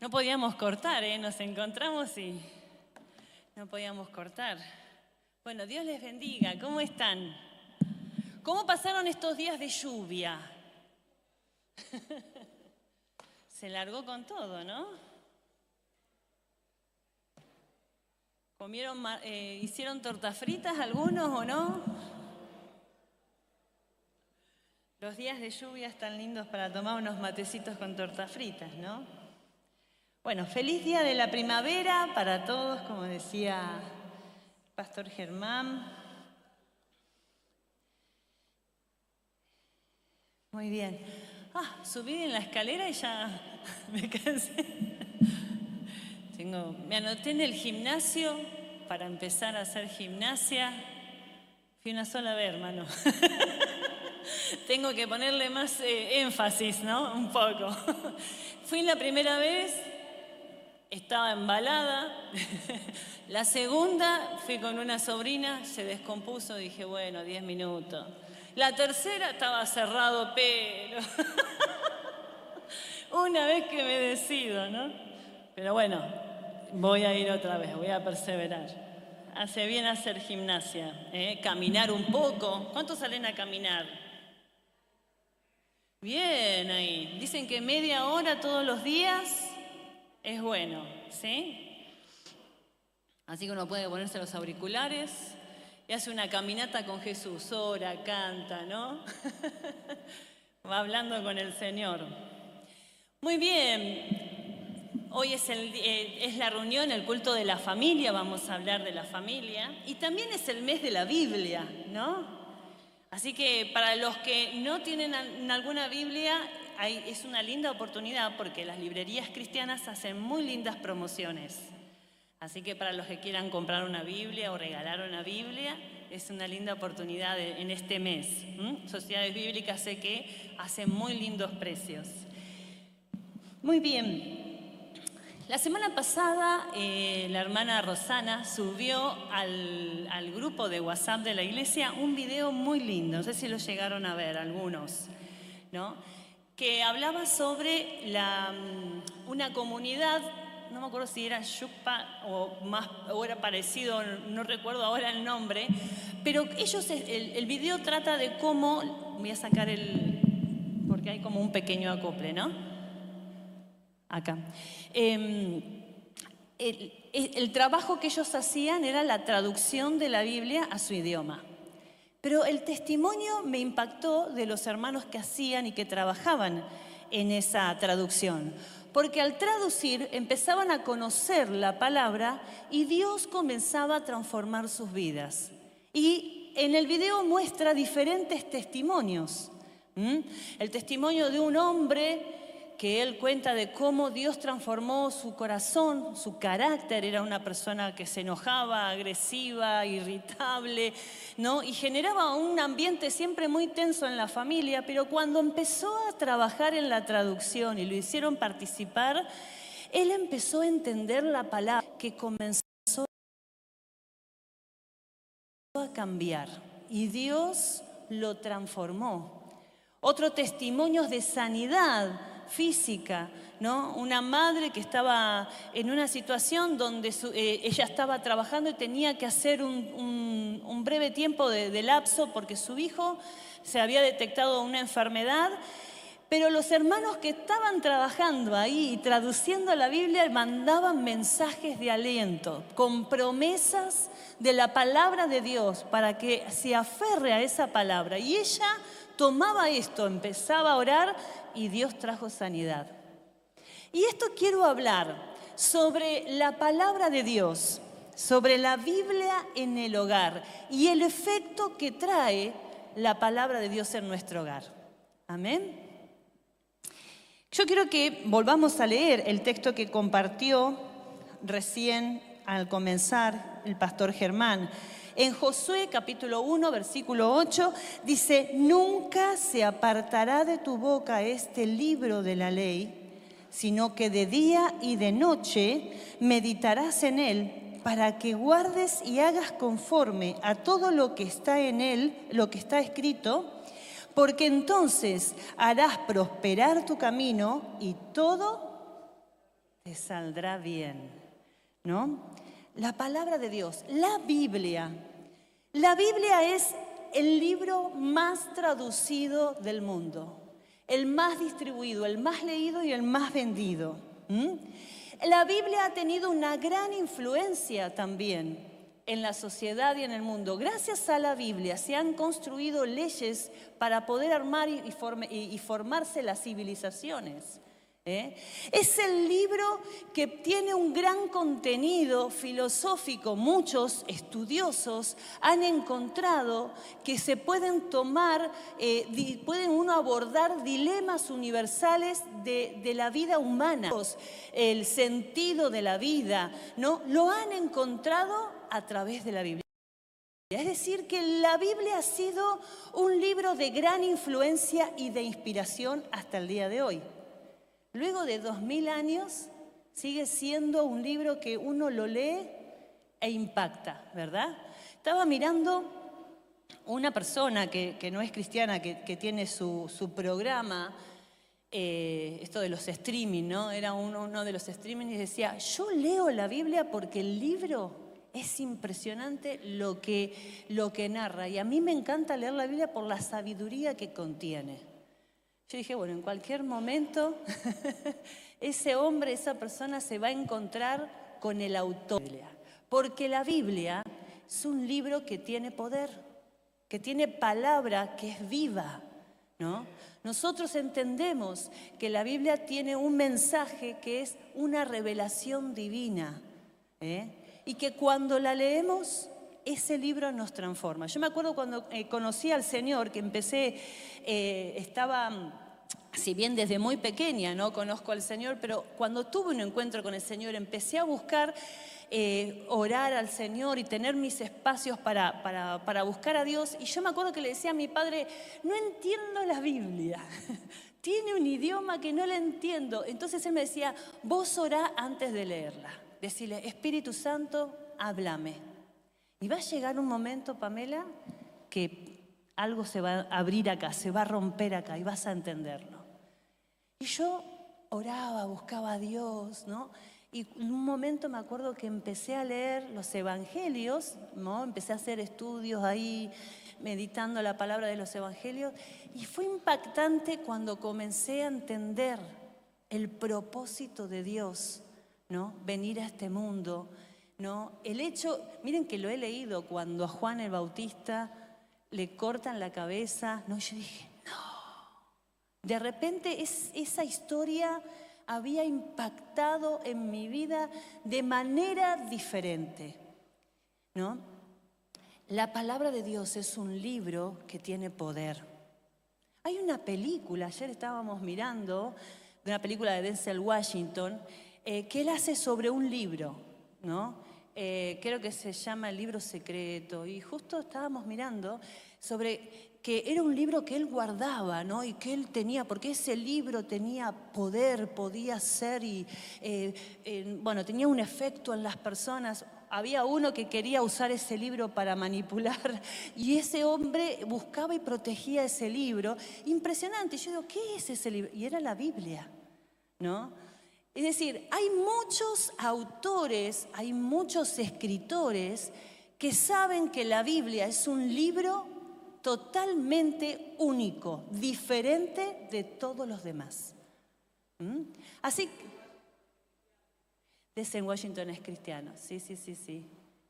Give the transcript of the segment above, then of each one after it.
No podíamos cortar, nos encontramos y no podíamos cortar. Bueno, Dios les bendiga. ¿Cómo están? ¿Cómo pasaron estos días de lluvia? Se largó con todo, ¿no? ¿Comieron, hicieron tortas fritas algunos o no? Los días de lluvia están lindos para tomar unos matecitos con tortas fritas, ¿no? Bueno, feliz día de la primavera para todos, como decía el pastor Germán. Muy bien. Subí en la escalera y ya me cansé. Me anoté en el gimnasio para empezar a hacer gimnasia. Fui una sola vez, hermano. Tengo que ponerle más énfasis, ¿no? Un poco. Fui la primera vez, estaba embalada. La segunda, fui con una sobrina, se descompuso, dije, bueno, 10 minutos. La tercera, estaba cerrado pero. Una vez que me decido, ¿no? Pero bueno, voy a ir otra vez, voy a perseverar. Hace bien hacer gimnasia, caminar un poco. ¿Cuántos salen a caminar? Bien ahí. Dicen que media hora todos los días es bueno, ¿sí? Así que uno puede ponerse los auriculares y hace una caminata con Jesús. Ora, canta, ¿no? Va hablando con el Señor. Muy bien. Hoy es la reunión, el culto de la familia. Vamos a hablar de la familia. Y también es el mes de la Biblia, ¿no? Así que para los que no tienen alguna Biblia, es una linda oportunidad porque las librerías cristianas hacen muy lindas promociones. Así que para los que quieran comprar una Biblia o regalar una Biblia, es una linda oportunidad en este mes. Sociedades Bíblicas sé que hacen muy lindos precios. Muy bien. La semana pasada la hermana Rosana subió al grupo de WhatsApp de la iglesia un video muy lindo, no sé si lo llegaron a ver algunos, ¿no? Que hablaba sobre una comunidad, no me acuerdo si era Yucpa o era parecido, no recuerdo ahora el nombre, pero el video trata de cómo, voy a sacar porque hay como un pequeño acople, ¿no? Acá. El trabajo que ellos hacían era la traducción de la Biblia a su idioma. Pero el testimonio me impactó de los hermanos que hacían y que trabajaban en esa traducción. Porque al traducir empezaban a conocer la palabra y Dios comenzaba a transformar sus vidas. Y en el video muestra diferentes testimonios. El testimonio de un hombre que él cuenta de cómo Dios transformó su corazón, su carácter. Era una persona que se enojaba, agresiva, irritable, ¿no? Y generaba un ambiente siempre muy tenso en la familia, pero cuando empezó a trabajar en la traducción y lo hicieron participar, él empezó a entender la palabra, que comenzó a cambiar y Dios lo transformó. Otro testimonio de sanidad física, ¿no? Una madre que estaba en una situación donde ella estaba trabajando y tenía que hacer un breve tiempo de lapso porque su hijo se había detectado una enfermedad, pero los hermanos que estaban trabajando ahí y traduciendo la Biblia mandaban mensajes de aliento, con promesas de la palabra de Dios para que se aferre a esa palabra. Y ella tomaba esto, empezaba a orar y Dios trajo sanidad. Y esto quiero hablar sobre la palabra de Dios, sobre la Biblia en el hogar y el efecto que trae la palabra de Dios en nuestro hogar. Amén. Yo quiero que volvamos a leer el texto que compartió recién al comenzar el pastor Germán. En Josué capítulo 1, versículo 8, dice: nunca se apartará de tu boca este libro de la ley, sino que de día y de noche meditarás en él, para que guardes y hagas conforme a todo lo que está en él, lo que está escrito, porque entonces harás prosperar tu camino y todo te saldrá bien, ¿no? La palabra de Dios, la Biblia. La Biblia es el libro más traducido del mundo, el más distribuido, el más leído y el más vendido. La Biblia ha tenido una gran influencia también en la sociedad y en el mundo. Gracias a la Biblia se han construido leyes para poder armar y formarse las civilizaciones. Es el libro que tiene un gran contenido filosófico. Muchos estudiosos han encontrado que se pueden tomar, pueden uno abordar dilemas universales de la vida humana. El sentido de la vida, ¿no? Lo han encontrado a través de la Biblia. Es decir, que la Biblia ha sido un libro de gran influencia y de inspiración hasta el día de hoy. Luego de 2000 años, sigue siendo un libro que uno lo lee e impacta, ¿verdad? Estaba mirando una persona que no es cristiana, que tiene su programa, esto de los streaming, ¿no? Era uno de los streaming y decía, yo leo la Biblia porque el libro es impresionante lo que narra. Y a mí me encanta leer la Biblia por la sabiduría que contiene. Yo dije, bueno, en cualquier momento ese hombre, esa persona se va a encontrar con el autor. Porque la Biblia es un libro que tiene poder, que tiene palabra, que es viva, ¿no? Nosotros entendemos que la Biblia tiene un mensaje que es una revelación divina, y que cuando la leemos, ese libro nos transforma. Yo me acuerdo cuando conocí al Señor, que empecé, si bien desde muy pequeña no conozco al Señor, pero cuando tuve un encuentro con el Señor, empecé a buscar orar al Señor y tener mis espacios para buscar a Dios. Y yo me acuerdo que le decía a mi padre, no entiendo la Biblia. Tiene un idioma que no la entiendo. Entonces él me decía, vos orá antes de leerla. Decirle, Espíritu Santo, háblame. Y va a llegar un momento, Pamela, que algo se va a abrir acá, se va a romper acá y vas a entenderlo. Y yo oraba, buscaba a Dios, ¿no? Y en un momento me acuerdo que empecé a leer los evangelios, ¿no? Empecé a hacer estudios ahí, meditando la palabra de los evangelios. Y fue impactante cuando comencé a entender el propósito de Dios, ¿no? Venir a este mundo, ¿no? El hecho, miren que lo he leído cuando a Juan el Bautista le cortan la cabeza, ¿no? Yo dije, no. De repente esa historia había impactado en mi vida de manera diferente, ¿no? La palabra de Dios es un libro que tiene poder. Hay una película, ayer estábamos mirando, de una película de Denzel Washington, que él hace sobre un libro, ¿no? Creo que se llama El libro secreto, y justo estábamos mirando sobre que era un libro que él guardaba, ¿no? Y que él tenía, porque ese libro tenía poder, podía ser, y bueno, tenía un efecto en las personas. Había uno que quería usar ese libro para manipular, y ese hombre buscaba y protegía ese libro. Impresionante. Yo digo, ¿qué es ese libro? Y era la Biblia, ¿no? Es decir, hay muchos autores, hay muchos escritores que saben que la Biblia es un libro totalmente único, diferente de todos los demás. Así que, Denzel Washington es cristiano, sí.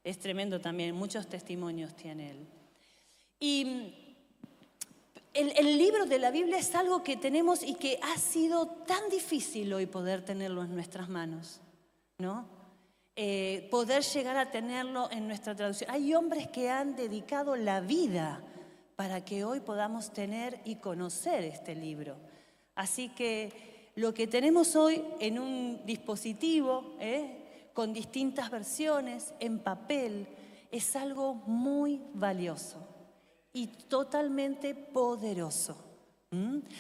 Es tremendo también, muchos testimonios tiene él. Y el libro de la Biblia es algo que tenemos y que ha sido tan difícil hoy poder tenerlo en nuestras manos, ¿no? Poder llegar a tenerlo en nuestra traducción. Hay hombres que han dedicado la vida para que hoy podamos tener y conocer este libro. Así que lo que tenemos hoy en un dispositivo, con distintas versiones, en papel, es algo muy valioso y totalmente poderoso.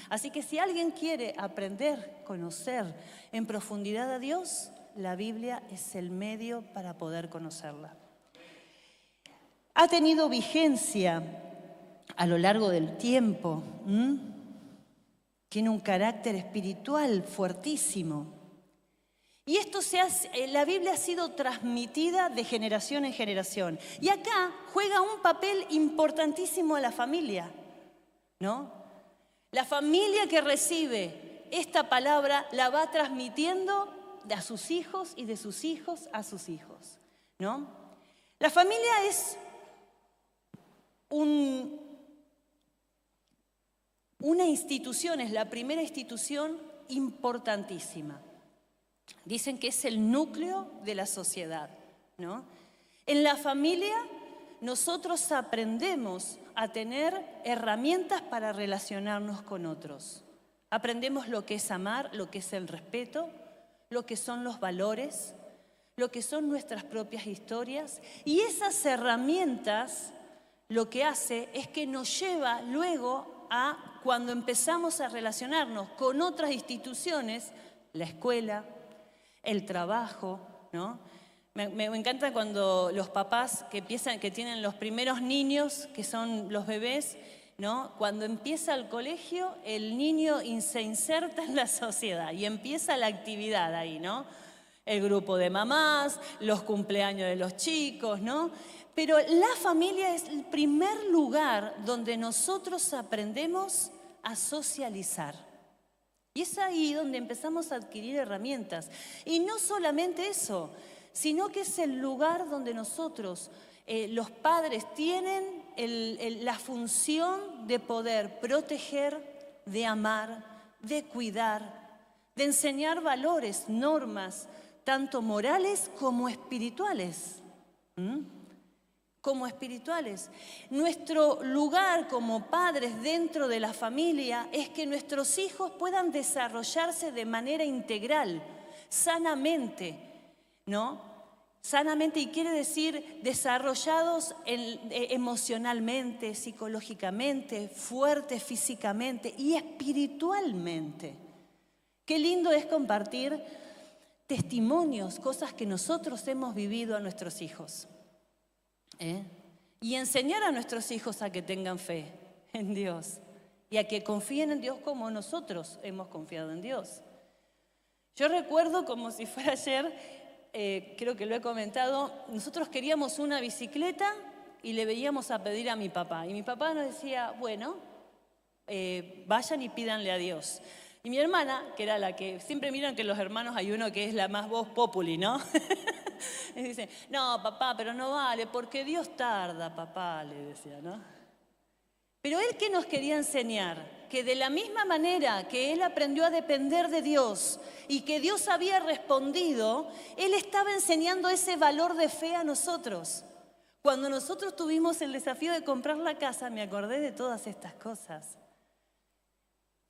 Así que si alguien quiere aprender, conocer en profundidad a Dios, la Biblia es el medio para poder conocerla. Ha tenido vigencia a lo largo del tiempo. Tiene un carácter espiritual fuertísimo. Y esto la Biblia ha sido transmitida de generación en generación. Y acá juega un papel importantísimo a la familia, ¿no? La familia que recibe esta palabra la va transmitiendo a sus hijos y de sus hijos a sus hijos, ¿no? La familia es una institución, es la primera institución importantísima. Dicen que es el núcleo de la sociedad, ¿no? En la familia nosotros aprendemos a tener herramientas para relacionarnos con otros. Aprendemos lo que es amar, lo que es el respeto, lo que son los valores, lo que son nuestras propias historias. Y esas herramientas lo que hace es que nos lleva luego a, cuando empezamos a relacionarnos con otras instituciones, la escuela, el trabajo, ¿no? Me encanta cuando los papás que tienen los primeros niños, que son los bebés, ¿no? Cuando empieza el colegio, el niño se inserta en la sociedad y empieza la actividad ahí, ¿no? El grupo de mamás, los cumpleaños de los chicos, ¿no? Pero la familia es el primer lugar donde nosotros aprendemos a socializar. Y es ahí donde empezamos a adquirir herramientas. Y no solamente eso, sino que es el lugar donde nosotros, los padres, tienen la función de poder proteger, de amar, de cuidar, de enseñar valores, normas, tanto morales como espirituales. Como espirituales. Nuestro lugar como padres dentro de la familia es que nuestros hijos puedan desarrollarse de manera integral, sanamente, ¿no? Sanamente, y quiere decir desarrollados emocionalmente, psicológicamente, fuertes físicamente y espiritualmente. Qué lindo es compartir testimonios, cosas que nosotros hemos vivido a nuestros hijos. Y enseñar a nuestros hijos a que tengan fe en Dios y a que confíen en Dios como nosotros hemos confiado en Dios. Yo recuerdo como si fuera ayer, creo que lo he comentado, nosotros queríamos una bicicleta y le veíamos a pedir a mi papá. Y mi papá nos decía, bueno, vayan y pídanle a Dios. Y mi hermana, que era la que, siempre miran que los hermanos hay uno que es la más voz populi, ¿no? Y dice, no, papá, pero no vale, porque Dios tarda, papá, le decía, ¿no? Pero él, ¿qué nos quería enseñar? Que de la misma manera que él aprendió a depender de Dios y que Dios había respondido, él estaba enseñando ese valor de fe a nosotros. Cuando nosotros tuvimos el desafío de comprar la casa, me acordé de todas estas cosas.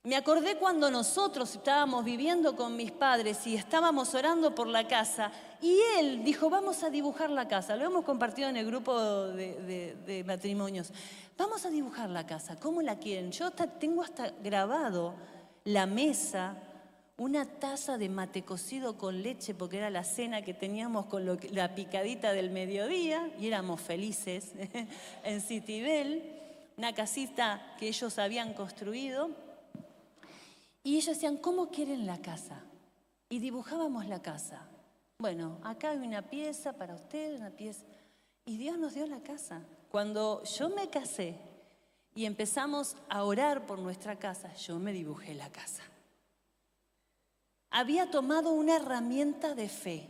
Me acordé cuando nosotros estábamos viviendo con mis padres y estábamos orando por la casa y él dijo, vamos a dibujar la casa. Lo hemos compartido en el grupo de matrimonios. Vamos a dibujar la casa. ¿Cómo la quieren? Yo tengo hasta grabado la mesa, una taza de mate cocido con leche, porque era la cena que teníamos con la picadita del mediodía y éramos felices en Citibel, una casita que ellos habían construido. Y ellos decían, ¿cómo quieren la casa? Y dibujábamos la casa. Bueno, acá hay una pieza para usted, una pieza. Y Dios nos dio la casa. Cuando yo me casé y empezamos a orar por nuestra casa, yo me dibujé la casa. Había tomado una herramienta de fe.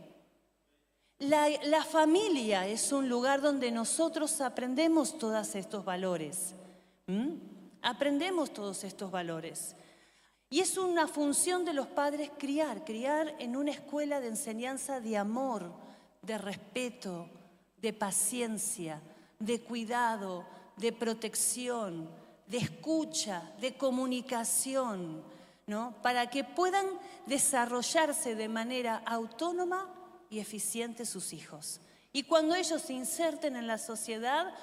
La familia es un lugar donde nosotros aprendemos todos estos valores. Aprendemos todos estos valores. Y es una función de los padres criar en una escuela de enseñanza de amor, de respeto, de paciencia, de cuidado, de protección, de escucha, de comunicación, ¿no? Para que puedan desarrollarse de manera autónoma y eficiente sus hijos. Y cuando ellos se inserten en la sociedad,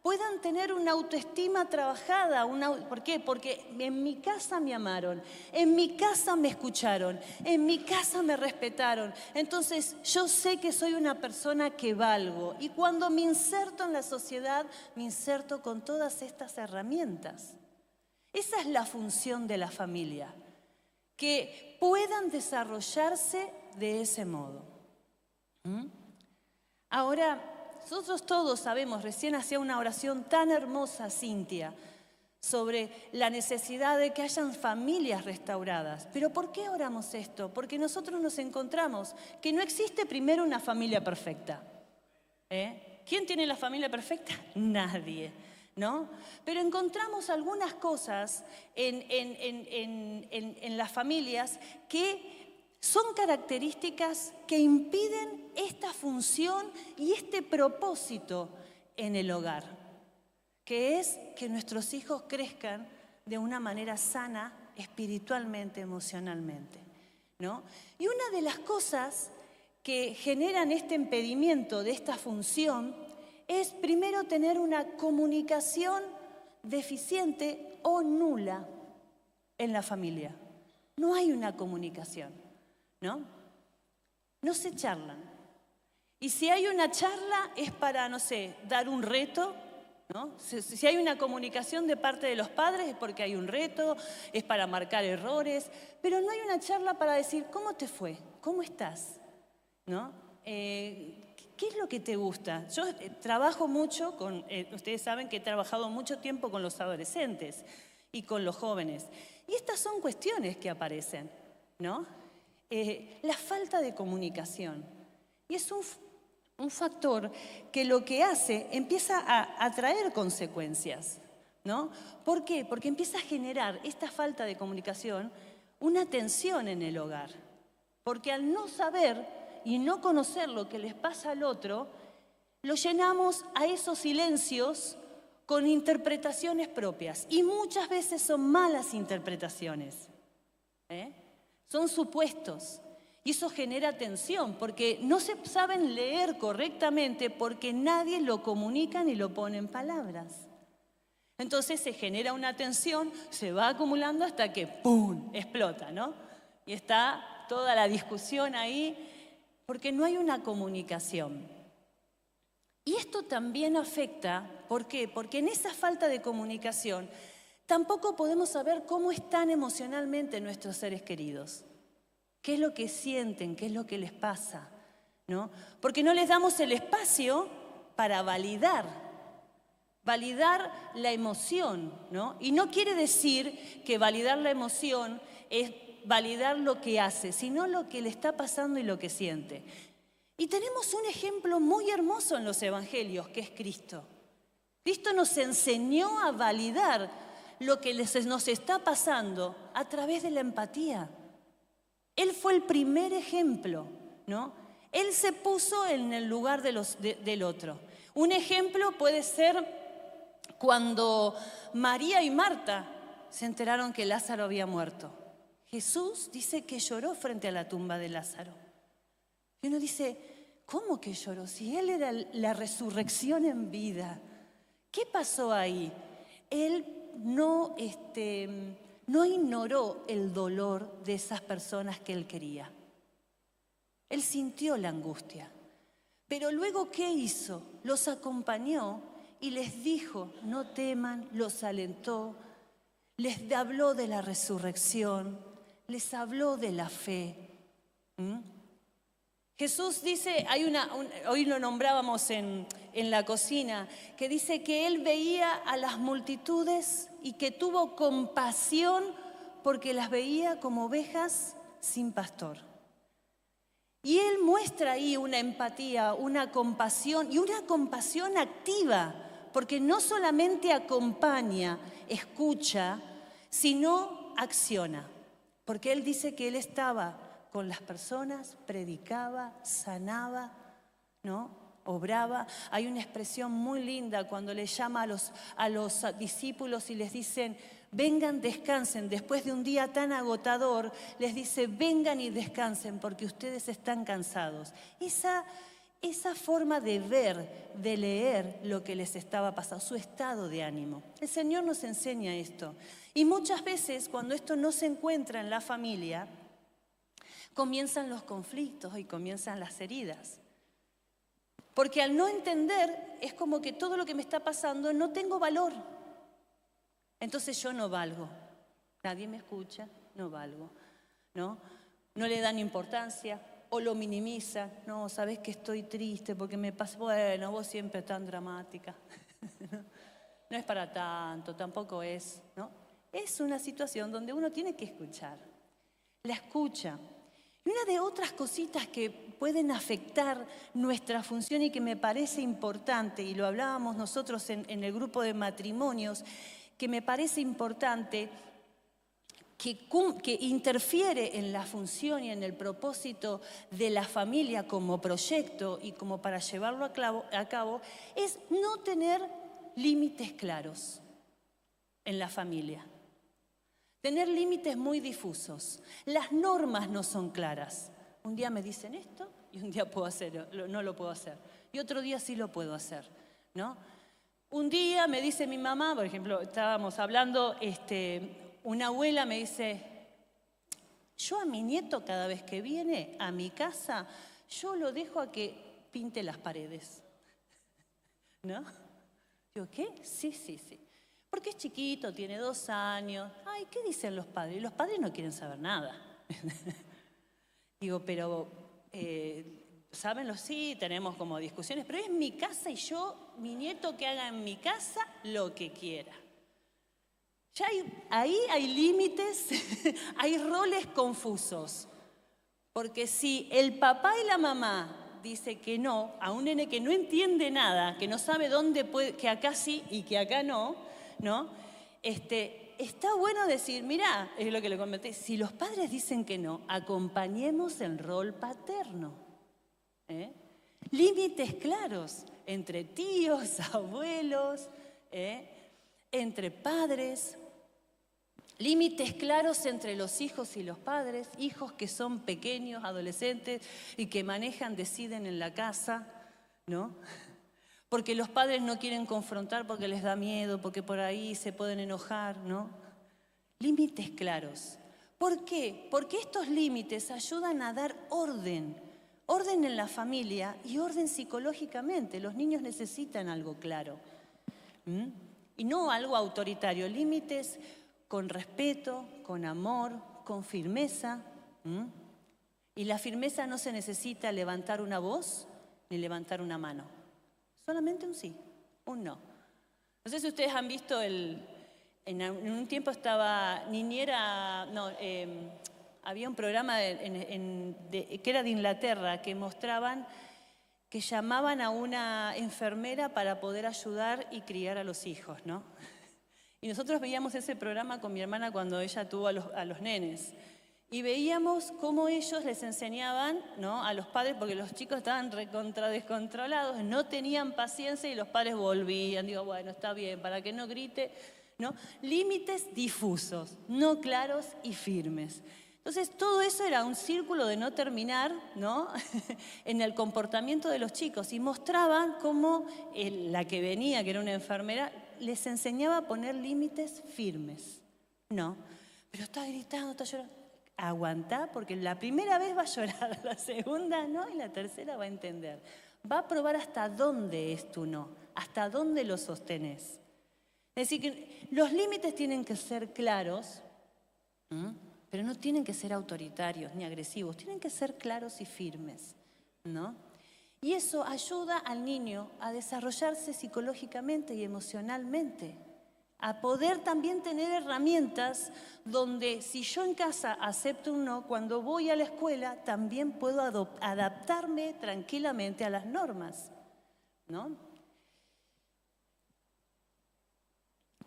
puedan tener una autoestima trabajada. ¿Por qué? Porque en mi casa me amaron, en mi casa me escucharon, en mi casa me respetaron. Entonces yo sé que soy una persona que valgo. Y cuando me inserto en la sociedad, me inserto con todas estas herramientas. Esa es la función de la familia. que puedan desarrollarse de ese modo. Ahora, nosotros todos sabemos, recién hacía una oración tan hermosa Cintia, sobre la necesidad de que hayan familias restauradas. ¿Pero por qué oramos esto? Porque nosotros nos encontramos que no existe primero una familia perfecta. ¿Quién tiene la familia perfecta? Nadie, ¿no? Pero encontramos algunas cosas en las familias que son características que impiden esta función y este propósito en el hogar, que es que nuestros hijos crezcan de una manera sana, espiritualmente, emocionalmente, ¿no? Y una de las cosas que generan este impedimento de esta función es primero tener una comunicación deficiente o nula en la familia. No hay una comunicación, ¿no? No se charlan. Y si hay una charla es para, no sé, dar un reto, ¿no? Si hay una comunicación de parte de los padres es porque hay un reto, es para marcar errores, pero no hay una charla para decir, ¿cómo te fue? ¿Cómo estás? ¿No? ¿Qué es lo que te gusta? Yo trabajo mucho con, ustedes saben que he trabajado mucho tiempo con los adolescentes y con los jóvenes. Y estas son cuestiones que aparecen, ¿no? La falta de comunicación. Y es un factor que lo que hace empieza a traer consecuencias, ¿no? ¿Por qué? Porque empieza a generar esta falta de comunicación una tensión en el hogar. Porque al no saber y no conocer lo que les pasa al otro, lo llenamos a esos silencios con interpretaciones propias. Y muchas veces son malas interpretaciones, son supuestos. Y eso genera tensión, porque no se saben leer correctamente porque nadie lo comunica ni lo pone en palabras. Entonces se genera una tensión, se va acumulando hasta que ¡pum!, explota, ¿no? Y está toda la discusión ahí, porque no hay una comunicación. Y esto también afecta, ¿por qué? Porque en esa falta de comunicación tampoco podemos saber cómo están emocionalmente nuestros seres queridos. ¿Qué es lo que sienten? ¿Qué es lo que les pasa? ¿No? Porque no les damos el espacio para validar la emoción, ¿no? Y no quiere decir que validar la emoción es validar lo que hace, sino lo que le está pasando y lo que siente. Y tenemos un ejemplo muy hermoso en los evangelios, que es Cristo. Cristo nos enseñó a validar lo que nos está pasando a través de la empatía. Él fue el primer ejemplo, ¿no? Él se puso en el lugar del otro. Un ejemplo puede ser cuando María y Marta se enteraron que Lázaro había muerto. Jesús dice que lloró frente a la tumba de Lázaro. Y uno dice, ¿cómo que lloró? Si él era la resurrección en vida. ¿Qué pasó ahí? Él no ignoró el dolor de esas personas que él quería. Él sintió la angustia. Pero luego, ¿qué hizo? Los acompañó y les dijo, no teman, los alentó, les habló de la resurrección, les habló de la fe. Jesús dice, hoy lo nombrábamos en la cocina, que dice que él veía a las multitudes y que tuvo compasión porque las veía como ovejas sin pastor. Y él muestra ahí una empatía, una compasión y una compasión activa, porque no solamente acompaña, escucha, sino acciona. Porque él dice que él estaba con las personas, predicaba, sanaba, ¿no? Obraba. Hay una expresión muy linda cuando le llama a los discípulos y les dicen, vengan, descansen. Después de un día tan agotador, les dice, vengan y descansen porque ustedes están cansados. Esa forma de ver, de leer lo que les estaba pasando, su estado de ánimo. El Señor nos enseña esto. Y muchas veces cuando esto no se encuentra en la familia, comienzan los conflictos y comienzan las heridas. Porque al no entender, es como que todo lo que me está pasando no tengo valor. Entonces yo no valgo. Nadie me escucha, no valgo. ¿no? No le dan importancia o lo minimizan. No, sabés que estoy triste porque me pasa. Bueno, vos siempre tan dramática. No es para tanto, tampoco es, ¿no? Es una situación donde uno tiene que escuchar. La escucha. Y una de otras cositas que pueden afectar nuestra función y que me parece importante, y lo hablábamos nosotros en el grupo de matrimonios, que me parece importante, que interfiere en la función y en el propósito de la familia como proyecto y como para llevarlo a cabo, es no tener límites claros en la familia. Tener límites muy difusos. Las normas no son claras. Un día me dicen esto y un día no lo puedo hacer. Y otro día sí lo puedo hacer, ¿no? Un día me dice mi mamá, por ejemplo, estábamos hablando, una abuela me dice, yo a mi nieto cada vez que viene a mi casa, yo lo dejo a que pinte las paredes. ¿No? Digo, ¿qué? Sí. Porque es chiquito, tiene 2 años. Ay, ¿qué dicen los padres? Los padres no quieren saber nada. Digo, pero, ¿saben? Sí, tenemos como discusiones, pero es mi casa y mi nieto que haga en mi casa lo que quiera. Ya ahí hay límites, hay roles confusos. Porque si el papá y la mamá dice que no, a un nene que no entiende nada, que no sabe dónde puede, que acá sí y que acá no, ¿no? Está bueno decir, mirá, es lo que le comenté, si los padres dicen que no, acompañemos el rol paterno. Límites claros entre tíos, abuelos, entre padres. Límites claros entre los hijos y los padres, hijos que son pequeños, adolescentes y que deciden en la casa, ¿no? Porque los padres no quieren confrontar porque les da miedo, porque por ahí se pueden enojar, ¿no? Límites claros. ¿Por qué? Porque estos límites ayudan a dar orden en la familia y orden psicológicamente. Los niños necesitan algo claro, y no algo autoritario. Límites con respeto, con amor, con firmeza. Y la firmeza no se necesita levantar una voz ni levantar una mano. Solamente un sí, un no. No sé si ustedes han visto en un tiempo estaba había un programa que era de Inglaterra que mostraban que llamaban a una enfermera para poder ayudar y criar a los hijos, ¿no? Y nosotros veíamos ese programa con mi hermana cuando ella tuvo a los nenes. Y veíamos cómo ellos les enseñaban, ¿no?, a los padres, porque los chicos estaban descontrolados, no tenían paciencia y los padres volvían. Digo, bueno, está bien, para que no grite, ¿no? Límites difusos, no claros y firmes. Entonces, todo eso era un círculo de no terminar, ¿no? en el comportamiento de los chicos. Y mostraban cómo la que venía, que era una enfermera, les enseñaba a poner límites firmes. No, pero está gritando, está llorando. Aguantá, porque la primera vez va a llorar, la segunda no, y la tercera va a entender. Va a probar hasta dónde es tu no, hasta dónde lo sostenés. Es decir, que los límites tienen que ser claros, pero no tienen que ser autoritarios ni agresivos, tienen que ser claros y firmes, ¿no? Y eso ayuda al niño a desarrollarse psicológicamente y emocionalmente, a poder también tener herramientas donde si yo en casa acepto un no, cuando voy a la escuela también puedo adaptarme tranquilamente a las normas, ¿no?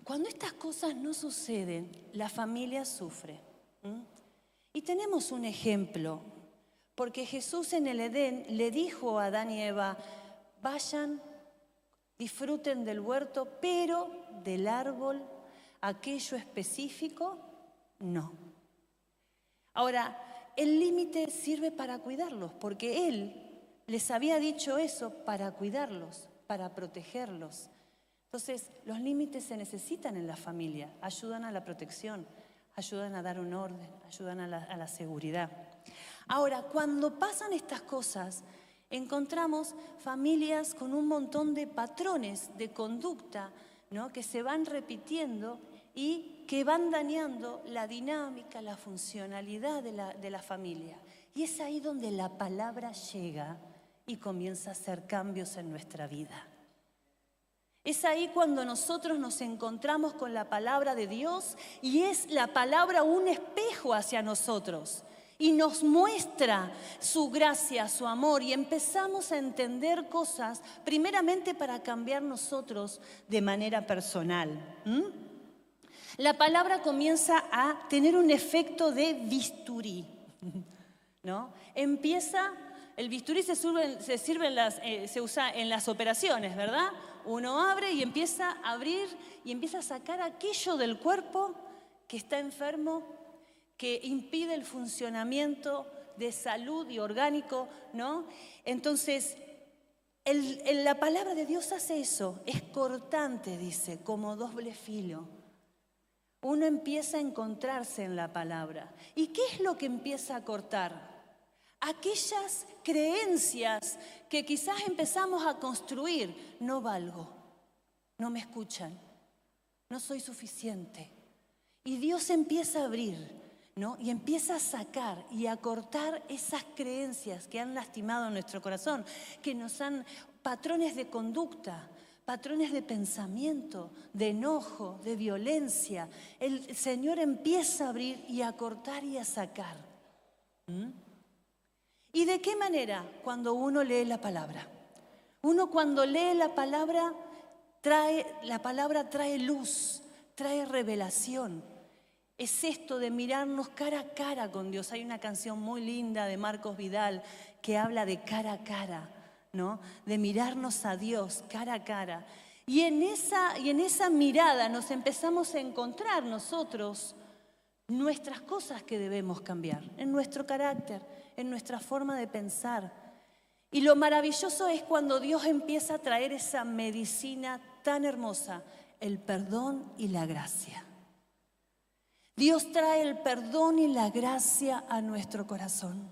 Cuando estas cosas no suceden, la familia sufre. Y tenemos un ejemplo, porque Jesús en el Edén le dijo a Adán y Eva, vayan, disfruten del huerto, pero del árbol, aquello específico, no. Ahora, el límite sirve para cuidarlos, porque Él les había dicho eso para cuidarlos, para protegerlos. Entonces, los límites se necesitan en la familia, ayudan a la protección, ayudan a dar un orden, ayudan a la seguridad. Ahora, cuando pasan estas cosas, encontramos familias con un montón de patrones de conducta, ¿no?, que se van repitiendo y que van dañando la dinámica, la funcionalidad de la familia. Y es ahí donde la palabra llega y comienza a hacer cambios en nuestra vida. Es ahí cuando nosotros nos encontramos con la palabra de Dios y es la palabra un espejo hacia nosotros y nos muestra su gracia, su amor, y empezamos a entender cosas primeramente para cambiar nosotros de manera personal. La palabra comienza a tener un efecto de bisturí, ¿no? El bisturí se usa en las operaciones, ¿verdad? Uno abre y empieza a abrir y empieza a sacar aquello del cuerpo que está enfermo, que impide el funcionamiento de salud y orgánico, ¿no? Entonces, la palabra de Dios hace eso, es cortante, dice, como doble filo. Uno empieza a encontrarse en la palabra. ¿Y qué es lo que empieza a cortar? Aquellas creencias que quizás empezamos a construir. No valgo, no me escuchan, no soy suficiente. Y Dios empieza a abrir, ¿no? Y empieza a sacar y a cortar esas creencias que han lastimado nuestro corazón, que nos han patrones de conducta, patrones de pensamiento, de enojo, de violencia. El Señor empieza a abrir y a cortar y a sacar. ¿Y de qué manera? Cuando uno lee la palabra. Uno cuando lee la palabra trae luz, trae revelación. Es esto de mirarnos cara a cara con Dios. Hay una canción muy linda de Marcos Vidal que habla de cara a cara, ¿no? De mirarnos a Dios cara a cara. Y en esa mirada nos empezamos a encontrar nosotros nuestras cosas que debemos cambiar, en nuestro carácter, en nuestra forma de pensar. Y lo maravilloso es cuando Dios empieza a traer esa medicina tan hermosa, el perdón y la gracia. Dios trae el perdón y la gracia a nuestro corazón.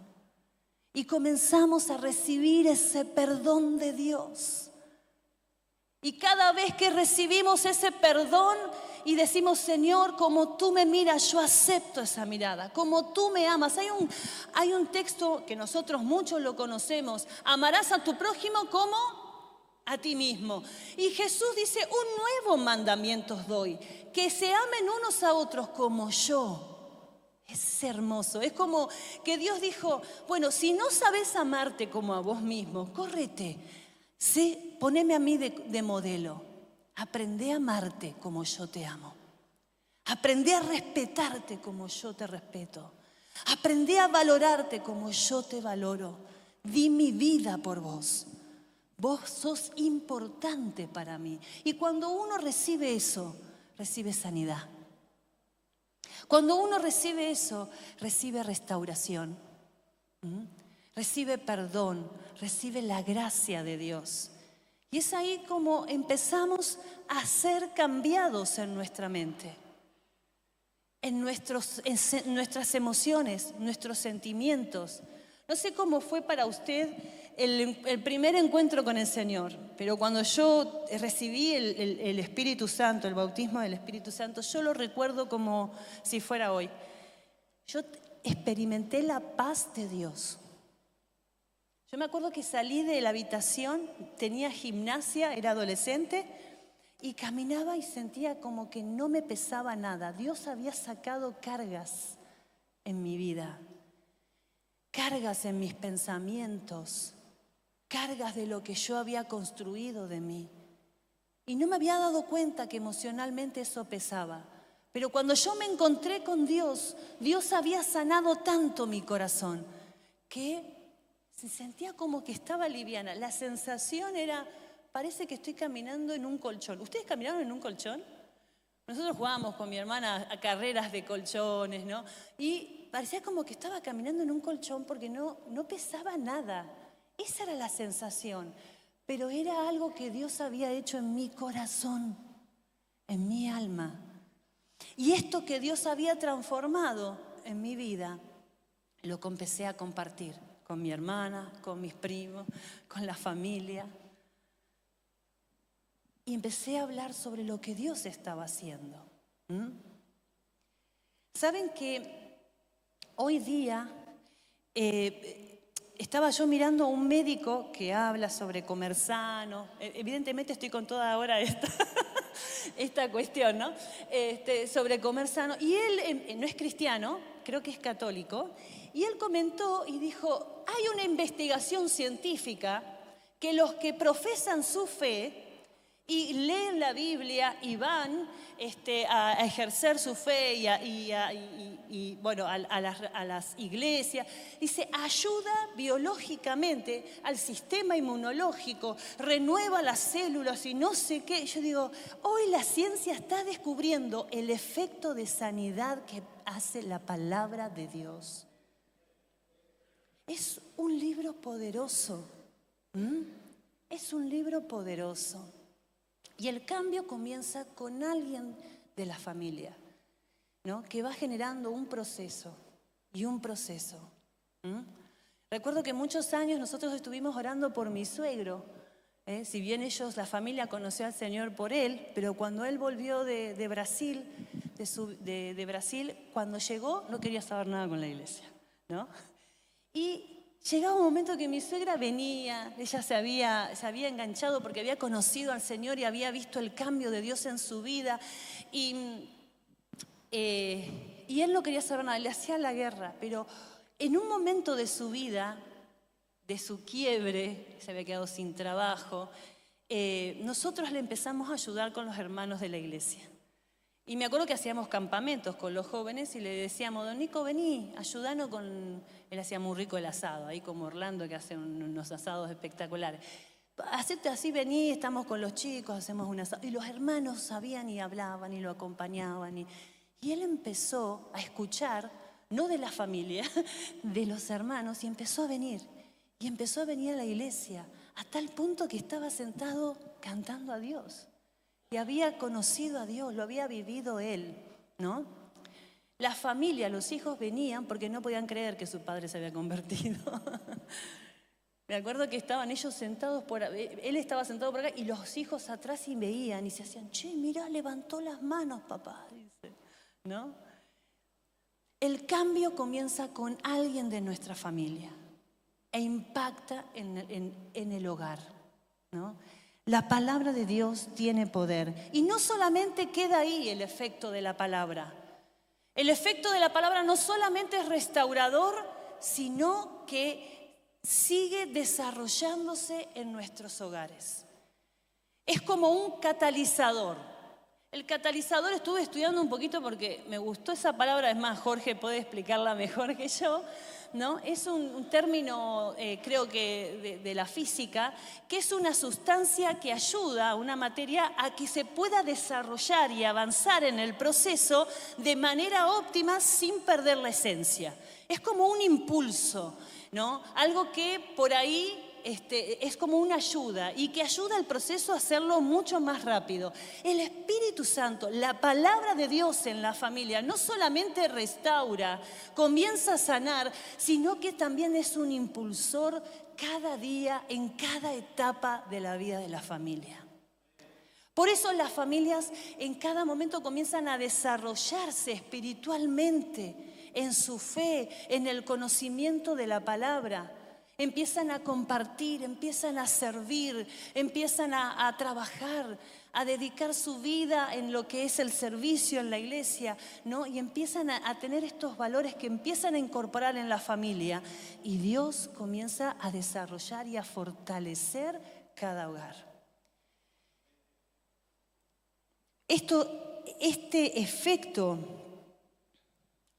Y comenzamos a recibir ese perdón de Dios. Y cada vez que recibimos ese perdón y decimos, Señor, como tú me miras, yo acepto esa mirada. Como tú me amas. Hay un texto que nosotros muchos lo conocemos. Amarás a tu prójimo como a ti mismo. Y Jesús dice, un nuevo mandamiento os doy, que se amen unos a otros como yo. Es hermoso, es como que Dios dijo, bueno, si no sabes amarte como a vos mismo, córrete, poneme a mí de modelo, aprende a amarte como yo te amo, aprende a respetarte como yo te respeto, aprende a valorarte como yo te valoro, di mi vida por vos. Vos sos importante para mí. Y cuando uno recibe eso, recibe sanidad. Cuando uno recibe eso, recibe restauración. Recibe perdón, recibe la gracia de Dios. Y es ahí como empezamos a ser cambiados en nuestra mente, en nuestras emociones, nuestros sentimientos. No sé cómo fue para usted el primer encuentro con el Señor, pero cuando yo recibí el Espíritu Santo, el bautismo del Espíritu Santo, yo lo recuerdo como si fuera hoy. Yo experimenté la paz de Dios. Yo me acuerdo que salí de la habitación, tenía gimnasia, era adolescente, y caminaba y sentía como que no me pesaba nada. Dios había sacado cargas en mi vida, cargas en mis pensamientos, cargas de lo que yo había construido de mí. Y no me había dado cuenta que emocionalmente eso pesaba. Pero cuando yo me encontré con Dios, Dios había sanado tanto mi corazón que se sentía como que estaba liviana. La sensación era, parece que estoy caminando en un colchón. ¿Ustedes caminaron en un colchón? Nosotros jugábamos con mi hermana a carreras de colchones, ¿no? Y parecía como que estaba caminando en un colchón porque no pesaba nada. Esa era la sensación, pero era algo que Dios había hecho en mi corazón, en mi alma. Y esto que Dios había transformado en mi vida, lo empecé a compartir con mi hermana, con mis primos, con la familia. Y empecé a hablar sobre lo que Dios estaba haciendo. ¿Mm? ¿Saben que hoy día estaba yo mirando a un médico que habla sobre comer sano? Evidentemente estoy con toda ahora esta cuestión, ¿no? Sobre comer sano. Y él no es cristiano, creo que es católico, y él comentó y dijo, hay una investigación científica que los que profesan su fe y leen la Biblia y van a ejercer su fe bueno, a las iglesias, dice, ayuda biológicamente al sistema inmunológico, renueva las células y no sé qué. Yo digo, hoy la ciencia está descubriendo el efecto de sanidad que hace la palabra de Dios. Es un libro poderoso. Es un libro poderoso. Y el cambio comienza con alguien de la familia, ¿no? Que va generando un proceso y un proceso. Recuerdo que muchos años nosotros estuvimos orando por mi suegro. Si bien la familia conoció al Señor por él, pero cuando él volvió de Brasil, cuando llegó no quería saber nada con la iglesia, ¿no? Y llegaba un momento que mi suegra venía, ella se había enganchado porque había conocido al Señor y había visto el cambio de Dios en su vida. Y él no quería saber nada, le hacía la guerra. Pero en un momento de su vida, de su quiebre, se había quedado sin trabajo, nosotros le empezamos a ayudar con los hermanos de la iglesia. Y me acuerdo que hacíamos campamentos con los jóvenes y le decíamos, don Nico, vení, ayúdanos con... Él hacía muy rico el asado, ahí como Orlando que hace unos asados espectaculares. Hacete así, vení, estamos con los chicos, hacemos un asado. Y los hermanos sabían y hablaban y lo acompañaban. Y él empezó a escuchar, no de la familia, de los hermanos, y empezó a venir. Y empezó a venir a la iglesia, a tal punto que estaba sentado cantando a Dios. Y había conocido a Dios, lo había vivido él, ¿no? La familia, los hijos venían porque no podían creer que su padre se había convertido. Me acuerdo que estaban ellos sentados él estaba sentado por acá y los hijos atrás y veían y se hacían, che, mirá, levantó las manos, papá, dice, ¿no? El cambio comienza con alguien de nuestra familia e impacta en el hogar, ¿no? La palabra de Dios tiene poder. Y no solamente queda ahí el efecto de la palabra. El efecto de la palabra no solamente es restaurador, sino que sigue desarrollándose en nuestros hogares. Es como un catalizador. El catalizador estuve estudiando un poquito porque me gustó esa palabra, es más, Jorge puede explicarla mejor que yo, ¿no? Es un término, creo que de la física, que es una sustancia que ayuda a una materia a que se pueda desarrollar y avanzar en el proceso de manera óptima sin perder la esencia. Es como un impulso, ¿no? Algo que por ahí es como una ayuda y que ayuda al proceso a hacerlo mucho más rápido. El Espíritu Santo, la palabra de Dios en la familia, no solamente restaura, comienza a sanar, sino que también es un impulsor cada día, en cada etapa de la vida de la familia. Por eso las familias en cada momento comienzan a desarrollarse espiritualmente en su fe, en el conocimiento de la palabra. Empiezan a compartir, empiezan a servir, empiezan a trabajar, a dedicar su vida en lo que es el servicio en la iglesia, ¿no? Y empiezan a tener estos valores que empiezan a incorporar en la familia. Y Dios comienza a desarrollar y a fortalecer cada hogar. Este efecto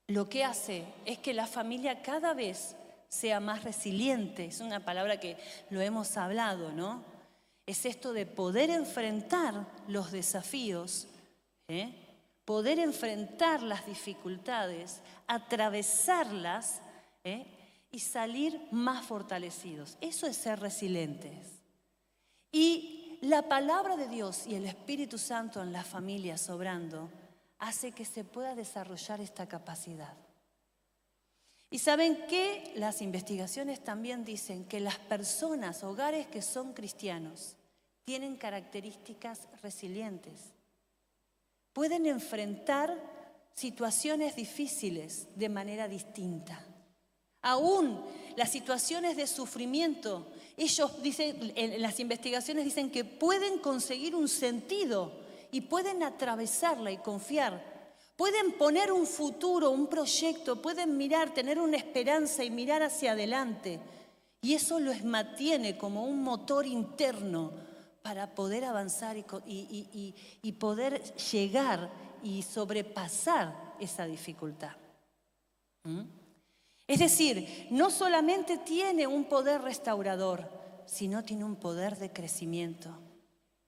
lo que hace es que la familia cada vez sea más resiliente. Es una palabra que lo hemos hablado, ¿no? Es esto de poder enfrentar los desafíos, poder enfrentar las dificultades, atravesarlas, y salir más fortalecidos. Eso es ser resilientes. Y la palabra de Dios y el Espíritu Santo en las familias obrando hace que se pueda desarrollar esta capacidad. Y ¿saben qué? Las investigaciones también dicen que las personas, hogares que son cristianos, tienen características resilientes. pueden enfrentar situaciones difíciles de manera distinta. Aún las situaciones de sufrimiento, ellos dicen, en las investigaciones dicen que pueden conseguir un sentido y pueden atravesarla y confiar. Pueden poner un futuro, un proyecto, pueden mirar, tener una esperanza y mirar hacia adelante. Y eso los mantiene como un motor interno para poder avanzar y poder llegar y sobrepasar esa dificultad. Es decir, no solamente tiene un poder restaurador, sino tiene un poder de crecimiento,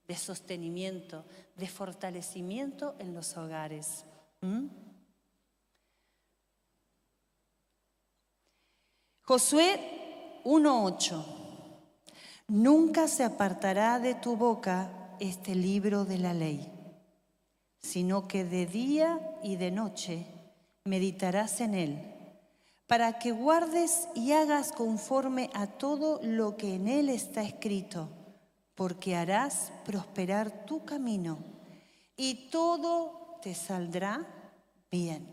de sostenimiento, de fortalecimiento en los hogares. Josué 1:8. Nunca se apartará de tu boca este libro de la ley, sino que de día y de noche meditarás en él, para que guardes y hagas conforme a todo lo que en él está escrito, porque harás prosperar tu camino y todo te saldrá bien.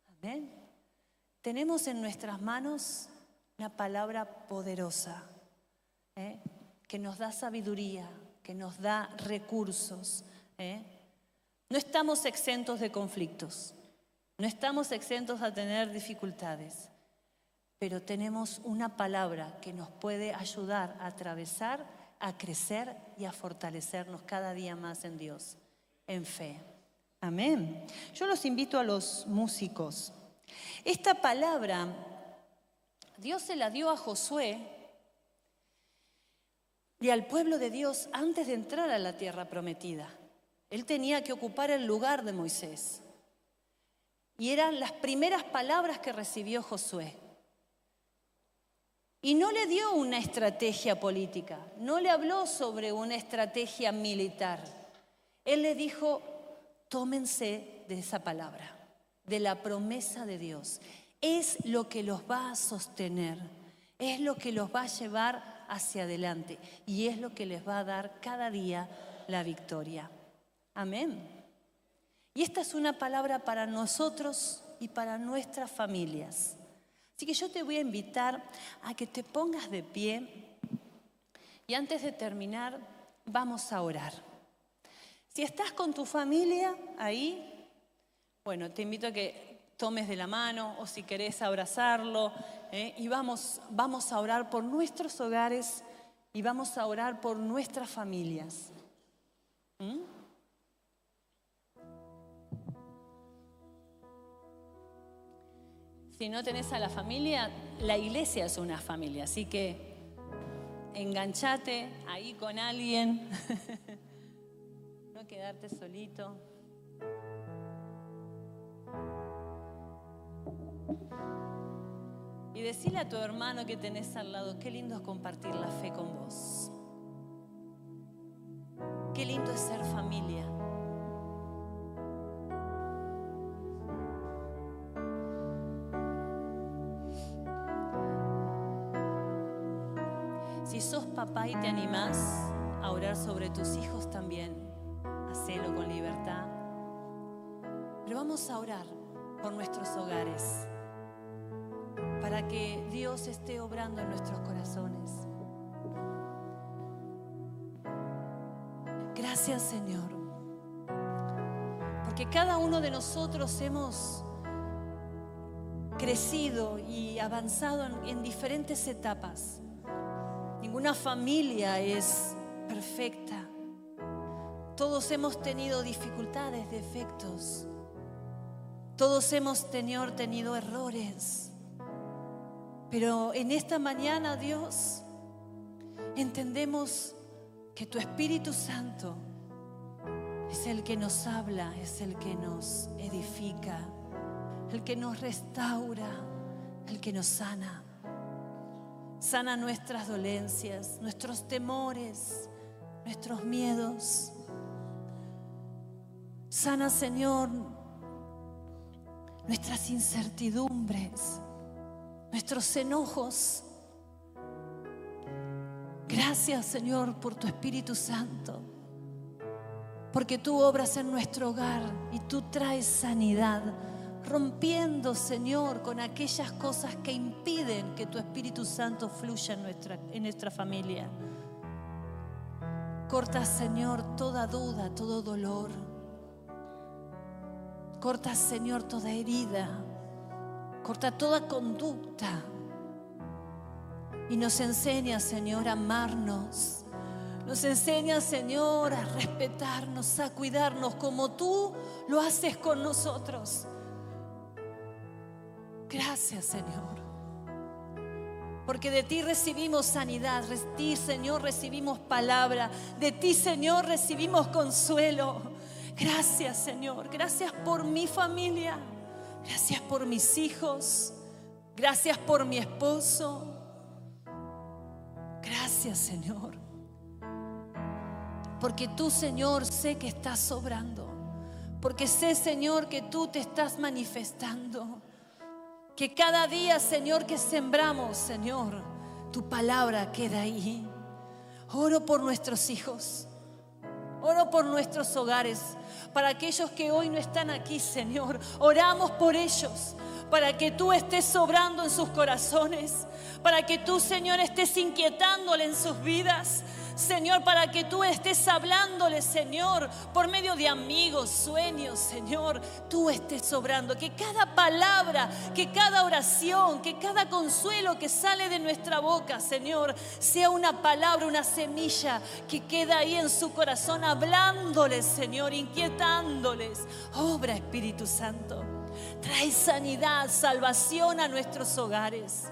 Amén. Tenemos en nuestras manos una palabra poderosa, que nos da sabiduría, que nos da recursos. No estamos exentos de conflictos, no estamos exentos a tener dificultades, pero tenemos una palabra que nos puede ayudar a atravesar, a crecer y a fortalecernos cada día más en Dios, en fe. Amén. Yo los invito a los músicos. Esta palabra Dios se la dio a Josué y al pueblo de Dios antes de entrar a la tierra prometida. Él tenía que ocupar el lugar de Moisés. Y eran las primeras palabras que recibió Josué. Y no le dio una estrategia política, no le habló sobre una estrategia militar. Él le dijo, tómense de esa palabra, de la promesa de Dios. Es lo que los va a sostener, es lo que los va a llevar hacia adelante y es lo que les va a dar cada día la victoria. Amén. Y esta es una palabra para nosotros y para nuestras familias. Así que yo te voy a invitar a que te pongas de pie y antes de terminar vamos a orar. Si estás con tu familia ahí, bueno, te invito a que tomes de la mano o si querés abrazarlo y vamos a orar por nuestros hogares y vamos a orar por nuestras familias. Si no tenés a la familia, la iglesia es una familia, así que enganchate ahí con alguien, no quedarte solito. Y decile a tu hermano que tenés al lado, qué lindo es compartir la fe con vos. Qué lindo es ser familia. Si sos papá y te animás a orar sobre tus hijos también, hacelo con libertad. Pero vamos a orar por nuestros hogares, para que Dios esté obrando en nuestros corazones. Gracias, Señor, porque cada uno de nosotros hemos crecido y avanzado en diferentes etapas. Ninguna familia es perfecta. Todos hemos tenido dificultades, defectos. Todos hemos tenido errores. Pero en esta mañana, Dios, entendemos que tu Espíritu Santo es el que nos habla, es el que nos edifica, el que nos restaura, el que nos sana. Sana nuestras dolencias, nuestros temores, nuestros miedos. Sana, Señor, nuestras incertidumbres, nuestros enojos. Gracias, Señor, por tu Espíritu Santo. porque tú obras en nuestro hogar y tú traes sanidad, rompiendo, Señor, con aquellas cosas que impiden que tu Espíritu Santo fluya en nuestra familia. Corta, Señor, toda duda, todo dolor. Corta, Señor, toda herida. Corta toda conducta. Y nos enseña, Señor, a amarnos. Nos enseña, Señor, a respetarnos, a cuidarnos como tú lo haces con nosotros. Gracias, Señor. Porque de ti recibimos sanidad, de ti, Señor, recibimos palabra, de ti, Señor, recibimos consuelo. Gracias, Señor. Gracias por mi familia. Gracias por mis hijos. Gracias por mi esposo. Gracias, Señor. Porque tú, Señor, sé que estás obrando. Porque sé, Señor, que tú te estás manifestando. Que cada día, Señor, que sembramos, Señor, tu palabra queda ahí. Oro por nuestros hijos. Oro por nuestros hogares. Para aquellos que hoy no están aquí, Señor, oramos por ellos. Para que tú estés obrando en sus corazones. Para que tú, Señor, estés inquietándole en sus vidas. Señor, para que tú estés hablándole, Señor, por medio de amigos, sueños, Señor, tú estés obrando. Que cada palabra, que cada oración, que cada consuelo que sale de nuestra boca, Señor, sea una palabra, una semilla que queda ahí en su corazón, hablándoles, Señor, inquietándoles. Obra, Espíritu Santo. Trae sanidad, salvación a nuestros hogares.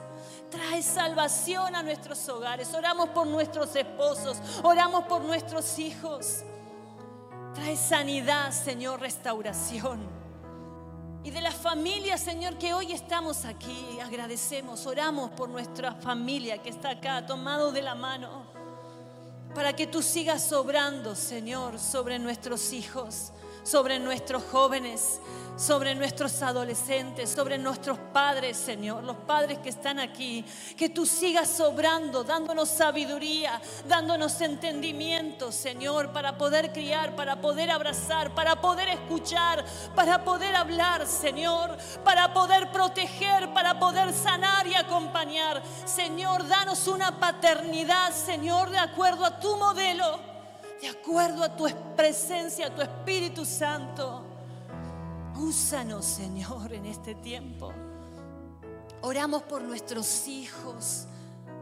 Trae salvación a nuestros hogares. Oramos por nuestros esposos. Oramos por nuestros hijos. Trae sanidad, Señor, restauración. Y de las familias, Señor, que hoy estamos aquí, agradecemos. Oramos por nuestra familia que está acá, tomado de la mano. Para que tú sigas obrando, Señor, sobre nuestros hijos, sobre nuestros jóvenes, sobre nuestros adolescentes, sobre nuestros padres, Señor, los padres que están aquí. Que tú sigas obrando, dándonos sabiduría, dándonos entendimiento, Señor, para poder criar, para poder abrazar, para poder escuchar, para poder hablar, Señor, para poder proteger, para poder sanar y acompañar. Señor, danos una paternidad, Señor, de acuerdo a tu modelo, de acuerdo a tu presencia, a tu Espíritu Santo. Úsanos, Señor, en este tiempo. Oramos por nuestros hijos,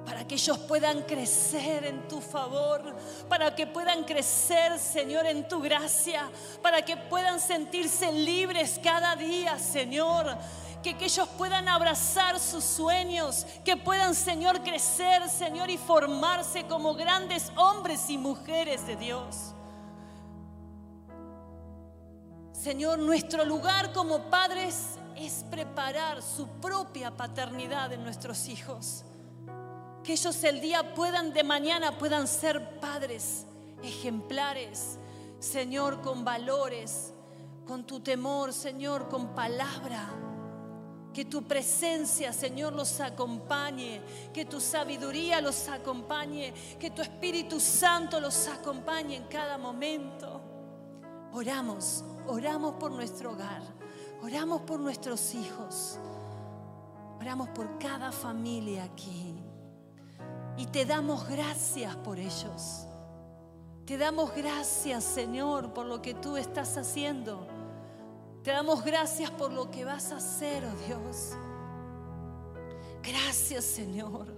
para que ellos puedan crecer en tu favor, para que puedan crecer, Señor, en tu gracia, para que puedan sentirse libres cada día, Señor. Que ellos puedan abrazar sus sueños, que puedan, Señor, crecer, Señor, y formarse como grandes hombres y mujeres de Dios. Señor, nuestro lugar como padres es preparar su propia paternidad en nuestros hijos. Que ellos el día de mañana puedan ser padres ejemplares, Señor, con valores, con tu temor, Señor, con palabra. Que tu presencia, Señor, los acompañe, que tu sabiduría los acompañe, que tu Espíritu Santo los acompañe en cada momento. Oramos por nuestro hogar, oramos por nuestros hijos, oramos por cada familia aquí. Y te damos gracias por ellos. Te damos gracias, Señor, por lo que tú estás haciendo. Te damos gracias por lo que vas a hacer, oh Dios. Gracias, Señor.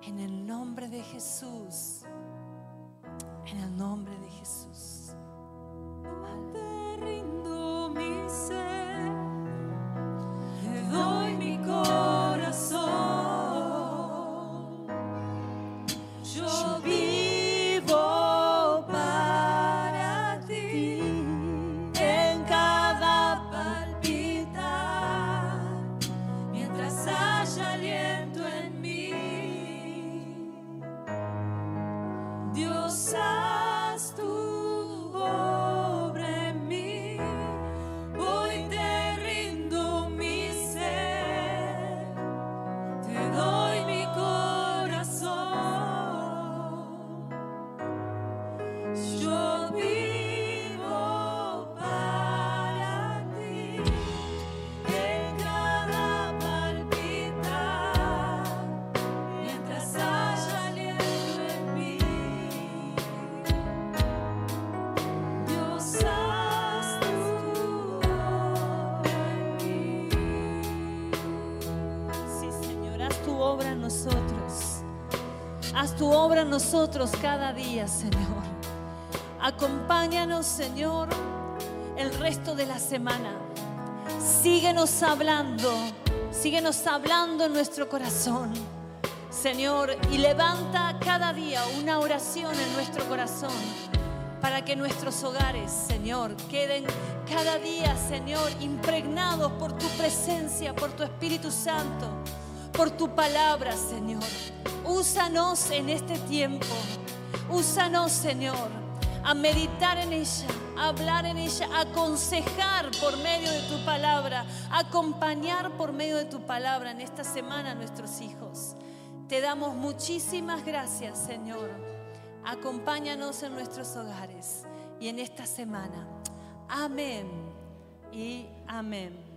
En el nombre de Jesús. En el nombre de Jesús. Te rindo mi ser, te doy mi corazón. Yo vivo para ti, en cada palpitar, mientras haya aliento en mí. Dios, haz tu nosotros. Haz tu obra en nosotros cada día, Señor. Acompáñanos, Señor, el resto de la semana. Síguenos hablando en nuestro corazón, Señor, y levanta cada día una oración en nuestro corazón para que nuestros hogares, Señor, queden cada día, Señor, impregnados por tu presencia, por tu Espíritu Santo, por tu palabra, Señor. Úsanos en este tiempo. Úsanos, Señor, a meditar en ella, a hablar en ella, a aconsejar por medio de tu palabra, a acompañar por medio de tu palabra en esta semana a nuestros hijos. Te damos muchísimas gracias, Señor. Acompáñanos en nuestros hogares y en esta semana. Amén y amén.